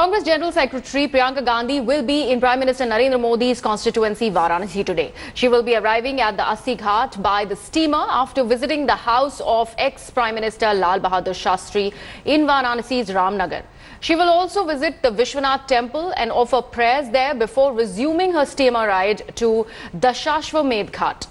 Congress General Secretary Priyanka Gandhi will be in Prime Minister Narendra Modi's constituency Varanasi today. She will be arriving at the Assi Ghat by the steamer after visiting the house of ex-Prime Minister Lal Bahadur Shastri in Varanasi's Ramnagar. She will also visit the Vishwanath temple and offer prayers there before resuming her steamer ride to Dashashwamedh Ghat.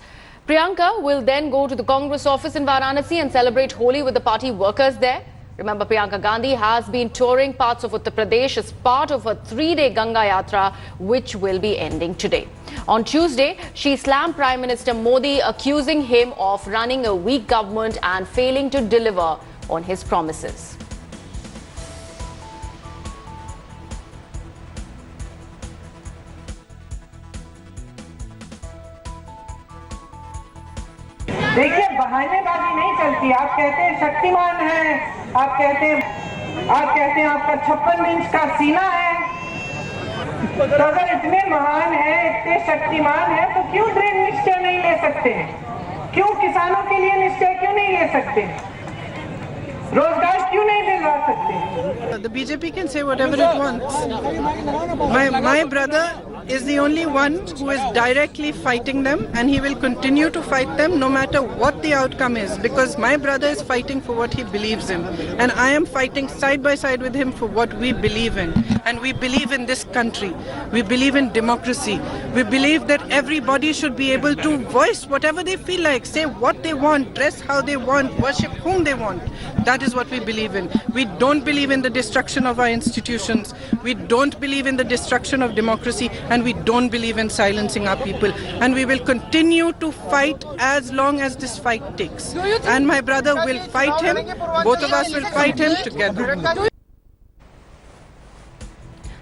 Priyanka will then go to the Congress office in Varanasi and celebrate Holi with the party workers there. Remember, Priyanka Gandhi has been touring parts of Uttar Pradesh as part of her 3-day Ganga Yatra, which will be ending today. On Tuesday, she slammed Prime Minister Modi, accusing him of running a weak government and failing to deliver on his promises. देखिए, बहानेबाजी नहीं चलती। आप कहते हैं शक्तिमान है, आप कहते हैं आपका 56 इंच का सीना है। तो अगर इतने महान है, इतने शक्तिमान है, तो क्यों दृढ़ निश्चय नहीं ले सकते हैं? क्यों किसानों के लिए निश्चय क्यों नहीं ले सकते? रोजगार क्यों नहीं दिलवा सकते? The BJP can say whatever it wants. My brother is the only one who is directly fighting them, and he will continue to fight them no matter what the outcome is, because my brother is fighting for what he believes in, and I am fighting side by side with him for what we believe in. And we believe in this country. We believe in democracy. We believe that everybody should be able to voice whatever they feel like, say what they want, dress how they want, worship whom they want. That is what we believe in. We don't believe in the destruction of our institutions. We don't believe in the destruction of democracy, and we don't believe in silencing our people. And we will continue to fight as long as this fight takes. And my brother will fight him. Both of us will fight him together.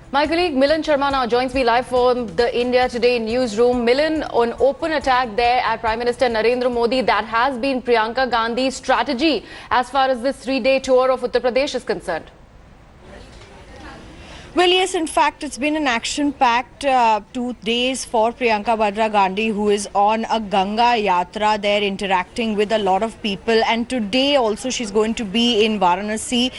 My colleague Milan Sharma now joins me live from the India Today newsroom. Milan, an open attack there at Prime Minister Narendra Modi, that has been Priyanka Gandhi's strategy as far as this 3-day tour of Uttar Pradesh is concerned. Well, yes, in fact, it's been an action-packed 2 days for Priyanka Vadra Gandhi, who is on a Ganga Yatra there interacting with a lot of people. And today also she's going to be in Varanasi,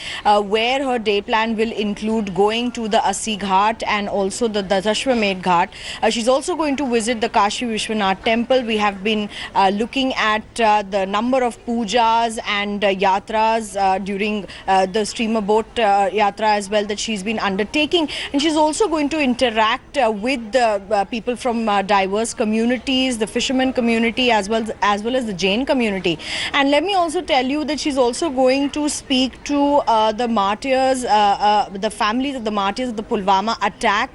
where her day plan will include going to the Assi Ghat and also the Dashashwamedh Ghat. She's also going to visit the Kashi Vishwanath temple. We have been looking at the number of pujas and yatras during the steamer boat yatra as well that she's been undertaking. And she's also going to interact with the people from diverse communities, the fishermen community as well as the Jain community. And let me also tell you that she's also going to speak to the martyrs, the families of the martyrs of the Pulwama attack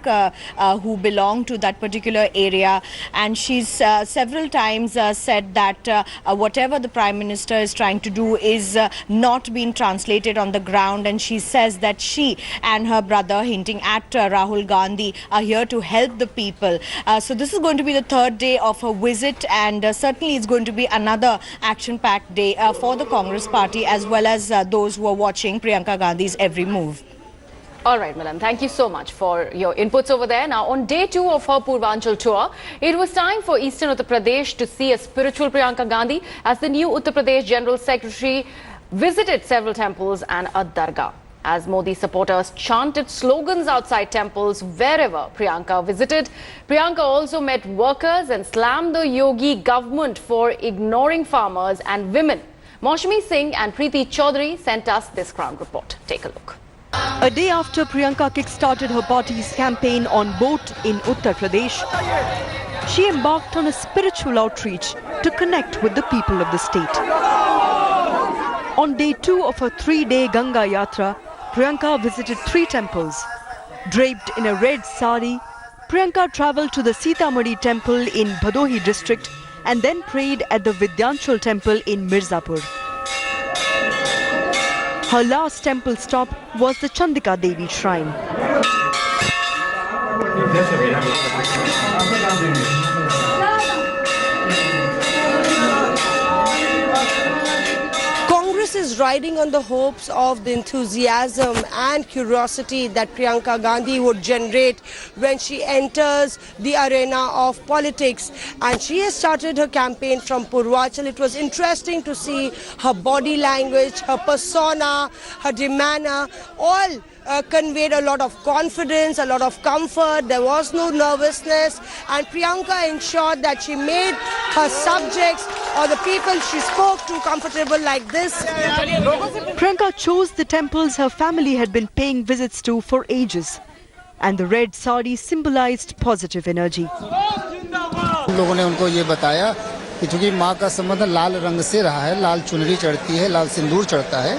who belong to that particular area. And she's several times said that whatever the Prime Minister is trying to do is not being translated on the ground. And she says that she and her brother, hinting at Rahul Gandhi, are here to help the people. So this is going to be the 3rd day of her visit, and certainly it's going to be another action-packed day for the Congress party as well as those who are watching Priyanka Gandhi's every move. All right, Milan, thank you so much for your inputs over there. Now, on day 2 of her Purvanchal tour, it was time for Eastern Uttar Pradesh to see a spiritual Priyanka Gandhi, as the new Uttar Pradesh General Secretary visited several temples and a dargah. As Modi supporters chanted slogans outside temples wherever Priyanka visited. Priyanka also met workers and slammed the Yogi government for ignoring farmers and women. Maushami Singh and Preeti Chaudhary sent us this ground report. Take a look. A day after Priyanka kick-started her party's campaign on boat in Uttar Pradesh, she embarked on a spiritual outreach to connect with the people of the state. On day 2 of her 3-day Ganga Yatra, Priyanka visited 3 temples. Draped in a red sari, Priyanka travelled to the Sitamarhi temple in Bhadohi district and then prayed at the Vidyanchal temple in Mirzapur. Her last temple stop was the Chandika Devi shrine. Congress is riding on the hopes of the enthusiasm and curiosity that Priyanka Gandhi would generate when she enters the arena of politics. And she has started her campaign from Purvachal. It was interesting to see her body language, her persona, her demeanor, all conveyed a lot of confidence, a lot of comfort. There was no nervousness, and Priyanka ensured that she made her subjects or the people she spoke to comfortable like this. Priyanka chose the temples her family had been paying visits to for ages, and the red sari symbolized positive energy. लोगों ने उनको ये बताया कि चूंकि माँ का संबंध लाल रंग से रहा है, लाल चुनरी चढ़ती है, लाल सिंदूर चढ़ता है,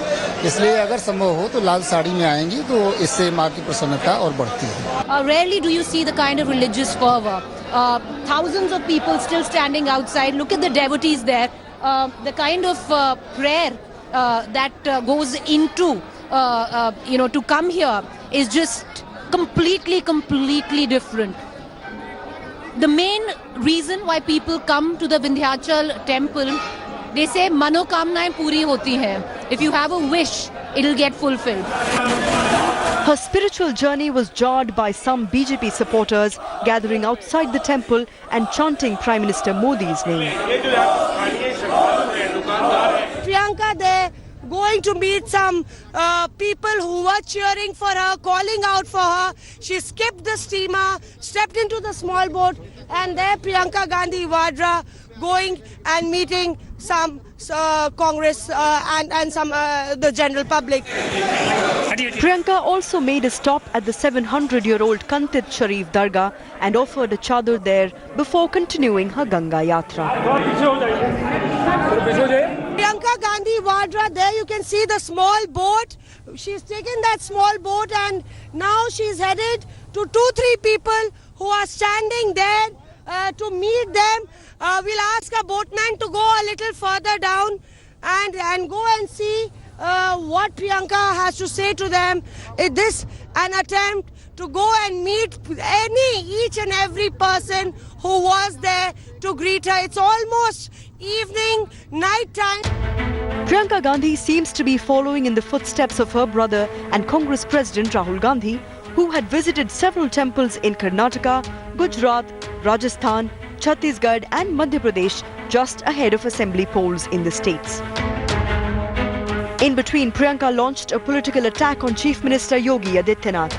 इसलिए अगर संभव हो तो लाल साड़ी में आएंगी तो इससे माँ की प्रसन्नता और बढ़ती है। Rarely do you see the kind of religious fervor. Thousands of people still standing outside. Look at the devotees there. The kind of prayer that goes into to come here is just completely different. The main reason why people come to the Vindhyachal temple, they say manokamnaएं पूरी होती हैं. If you have a wish, it'll get fulfilled. Her spiritual journey was jarred by some BJP supporters gathering outside the temple and chanting Prime Minister Modi's name. Priyanka there going to meet some people who were cheering for her, calling out for her. She skipped the steamer, stepped into the small boat, and there Priyanka Gandhi Vadra going and meeting some Congress and some the general public. Priyanka also made a stop at the 700-year-old Kantit Sharif Dargah and offered a chadar there before continuing her Ganga Yatra. Priyanka Gandhi Vadra, there you can see the small boat. She's taken that small boat and now she's headed to 2-3 people who are standing there to meet them. We'll ask a boatman to go a little further down and go and see what Priyanka has to say to them. Is this an attempt to go and meet each and every person who was there to greet her? It's almost evening, night time. Priyanka Gandhi seems to be following in the footsteps of her brother and Congress President Rahul Gandhi, who had visited several temples in Karnataka, Gujarat, Rajasthan, Chhattisgarh and Madhya Pradesh just ahead of assembly polls in the states. In between, Priyanka launched a political attack on Chief Minister Yogi Adityanath.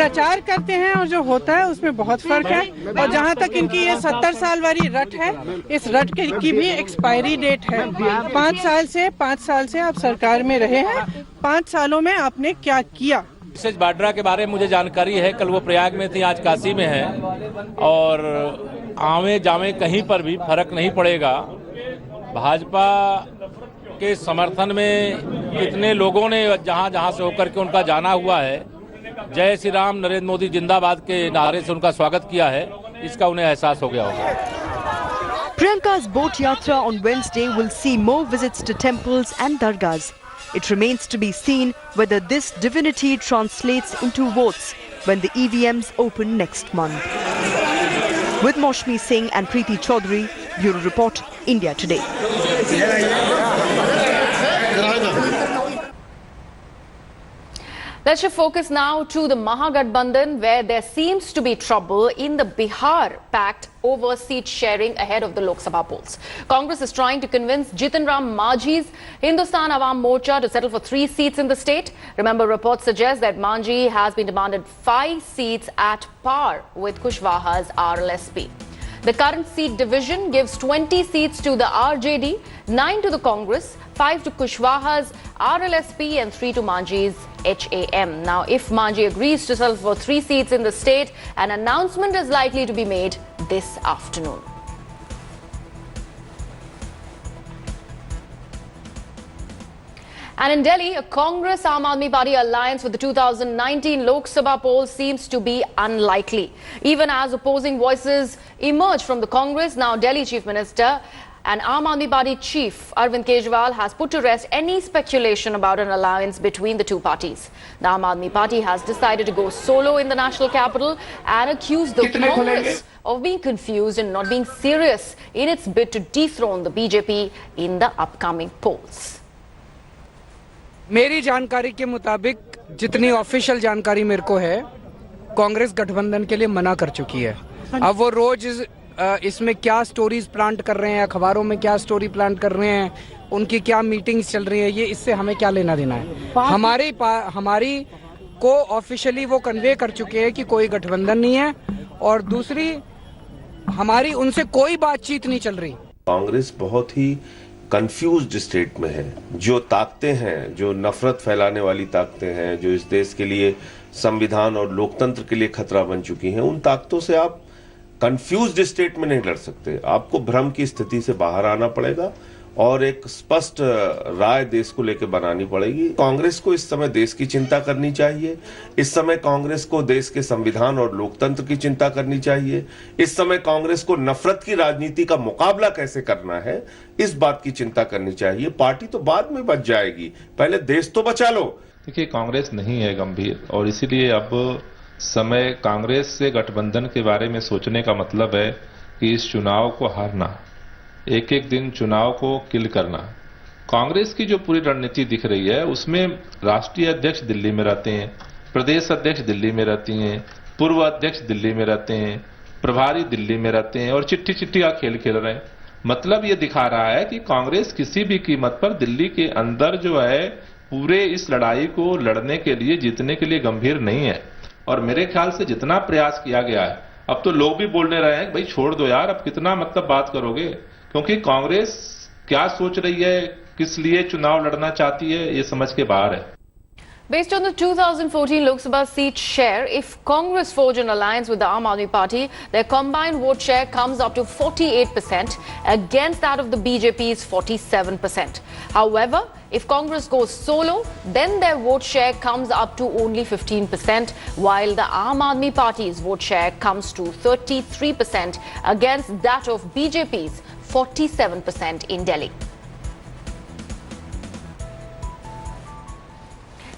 प्रचार करते हैं और जो होता है उसमें बहुत फर्क है और जहां तक इनकी ये 70 साल वाली रट है, इस रट की भी एक्सपायरी डेट है। 5 साल से आप सरकार में रहे हैं, 5 सालों में आपने क्या किया? मिसेज वाड्रा के बारे में मुझे जानकारी है। कल वो प्रयाग में थी, आज काशी में है और आवे जावे कहीं पर भी फर्क नहीं पड़ेगा। भाजपा के समर्थन में कितने लोगों ने जहां से होकर के उनका जाना हुआ है, जय श्री राम नरेंद्र मोदी जिंदाबाद के नारे से उनका स्वागत किया है, इसका उन्हें एहसास हो गया होगा। Priyanka's boat yatra on Wednesday will see more visits to temples and dargahs. It remains to be seen whether this divinity translates into votes when the EVMs open next month. With Moshmi Singh and Preeti Chaudhary, Bureau Report, India Today. Let's shift focus now to the Mahagathbandhan, where there seems to be trouble in the Bihar pact over seat sharing ahead of the Lok Sabha polls. Congress is trying to convince Jitan Ram Manjhi's Hindustan Awam Morcha to settle for 3 seats in the state. Remember, reports suggest that Manjhi has been demanded 5 seats at par with Kushwaha's RLSP. The current seat division gives 20 seats to the RJD, 9 to the Congress, 5 to Kushwaha's RLSP and 3 to Manjhi's HAM. Now, if Manjhi agrees to settle for 3 seats in the state, an announcement is likely to be made this afternoon. And in Delhi, a Congress-Aam Aadmi Party alliance with the 2019 Lok Sabha polls seems to be unlikely. Even as opposing voices emerge from the Congress, now Delhi Chief Minister And Aam Aadmi Party chief Arvind Kejriwal has put to rest any speculation about an alliance between the two parties. The Aam Aadmi Party has decided to go solo in the national capital and accused the Congress of being confused and not being serious in its bid to dethrone the BJP in the upcoming polls. मेरी जानकारी के मुताबिक जितनी official जानकारी मेरे को है, कांग्रेस गठबंधन के लिए मना कर चुकी है। अब वो रोज इसमें क्या स्टोरीज प्लांट कर रहे हैं, अखबारों में क्या स्टोरी प्लांट कर रहे हैं, उनकी क्या मीटिंग्स चल रही है, ये इससे हमें क्या लेना देना है। हमारी को ऑफिशियली वो कन्वे कर चुके हैं कि कोई गठबंधन नहीं है, और दूसरी हमारी उनसे कोई बातचीत नहीं चल रही। कांग्रेस बहुत ही कंफ्यूज्ड स्टेट में है। जो ताकतें हैं, जो नफरत फैलाने वाली ताकतें हैं, जो इस देश के लिए, संविधान और लोकतंत्र के लिए खतरा बन चुकी हैं, उन ताकतों से आप कंफ्यूज्ड स्टेट में नहीं लड़ सकते। आपको भ्रम की स्थिति से बाहर आना पड़ेगा और एक स्पष्ट राय देश को लेकर बनानी पड़ेगी। कांग्रेस को इस समय देश की चिंता करनी चाहिए। इस समय कांग्रेस को देश के संविधान और लोकतंत्र की चिंता करनी चाहिए। इस समय कांग्रेस को नफरत की राजनीति का मुकाबला कैसे करना है, इस बात की चिंता करनी चाहिए। पार्टी तो बाद में बच जाएगी, पहले देश तो बचा लो। देखिए, कांग्रेस नहीं है गंभीर, और इसीलिए अब समय कांग्रेस से गठबंधन के बारे में सोचने का मतलब है कि इस चुनाव को हारना, एक एक दिन चुनाव को किल करना। कांग्रेस की जो पूरी रणनीति दिख रही है उसमें राष्ट्रीय अध्यक्ष दिल्ली में रहते हैं, प्रदेश अध्यक्ष दिल्ली में रहती हैं, पूर्व अध्यक्ष दिल्ली में रहते हैं, प्रभारी दिल्ली में रहते हैं, और चिट्ठी चिट्ठी का खेल खेल रहे हैं। मतलब ये दिखा रहा है कि कांग्रेस किसी भी कीमत पर दिल्ली के अंदर जो है पूरे इस लड़ाई को लड़ने के लिए, जीतने के लिए गंभीर नहीं है। और मेरे ख्याल से जितना प्रयास किया गया है, अब तो लोग भी बोलने रहे हैं भाई छोड़ दो यार, अब कितना मतलब बात करोगे, क्योंकि कांग्रेस क्या सोच रही है, किस लिए चुनाव लड़ना चाहती है, ये समझ के बाहर है। Based on the 2014 Lok Sabha seat share, if Congress forge an alliance with the Aam Aadmi Party, their combined vote share comes up to 48% against that of the BJP's 47%. However, if Congress goes solo, then their vote share comes up to only 15%, while the Aam Aadmi Party's vote share comes to 33% against that of BJP's 47% in Delhi.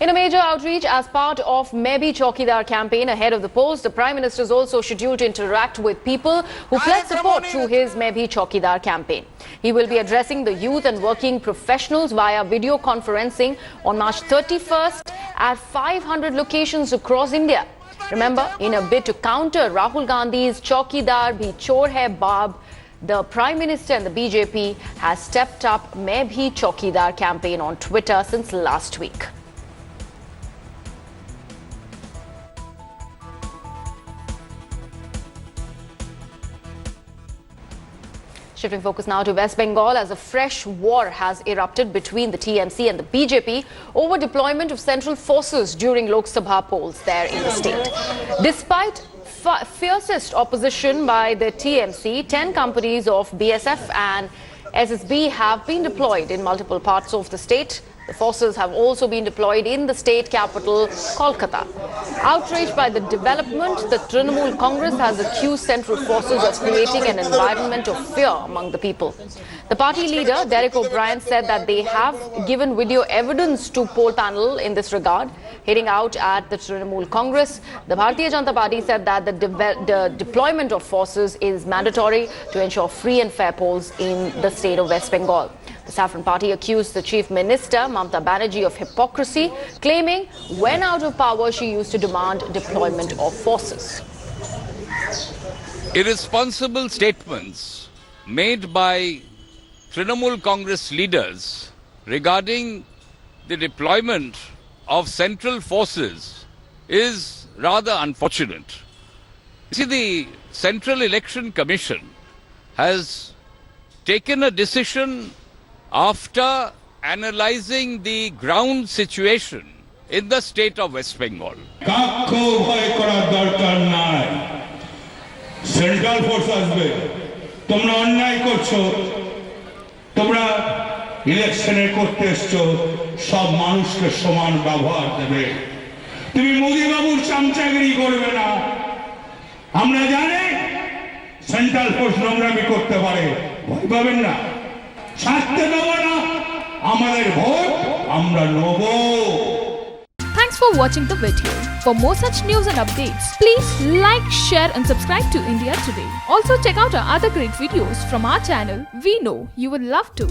In a major outreach as part of Main Bhi Chaukidar campaign ahead of the polls, the Prime Minister is also scheduled to interact with people who pledge support through his Main Bhi Chaukidar campaign. He will be addressing the youth and working professionals via video conferencing on March 31st at 500 locations across India. Remember, in a bid to counter Rahul Gandhi's Chaukidar Bhi Chor Hai Baab, the Prime Minister and the BJP has stepped up Main Bhi Chaukidar campaign on Twitter since last week. Shifting focus now to West Bengal as a fresh war has erupted between the TMC and the BJP over deployment of central forces during Lok Sabha polls there in the state. Despite fiercest opposition by the TMC, 10 companies of BSF and SSB have been deployed in multiple parts of the state. The forces have also been deployed in the state capital, Kolkata. Outraged by the development, the Trinamool Congress has accused central forces of creating an environment of fear among the people. The party leader, Derek O'Brien, said that they have given video evidence to poll panel in this regard. Heading out at the Trinamool Congress, the Bharatiya Janata Party said that the deployment of forces is mandatory to ensure free and fair polls in the state of West Bengal. The Saffron Party accused the Chief Minister, Mamata Banerjee, of hypocrisy, claiming when out of power she used to demand deployment of forces. Irresponsible statements made by Trinamool Congress leaders regarding the deployment of central forces is rather unfortunate. You see, the Central Election Commission has taken a decision after analyzing the ground situation in the state of West Bengal. Central force আসবে, তোমরা অন্যায় করছো, তোমরা ইলেকশনে করতে এসছো, সব মানুষকে সমান ব্যবহার দেবে, তুমি মোদি বাবুর চামচাগিরি করবে না। আমরা জানি সেন্ট্রাল ফোর্স নোংরামি করতে পারে, ভয় পাবেন না। ছাড়তে দেব না, আমাদের ভোট আমরা নেব। Thanks for watching the video. For more such news and updates, please like, share and subscribe to India Today. Also check out our other great videos from our channel. We know you will love to.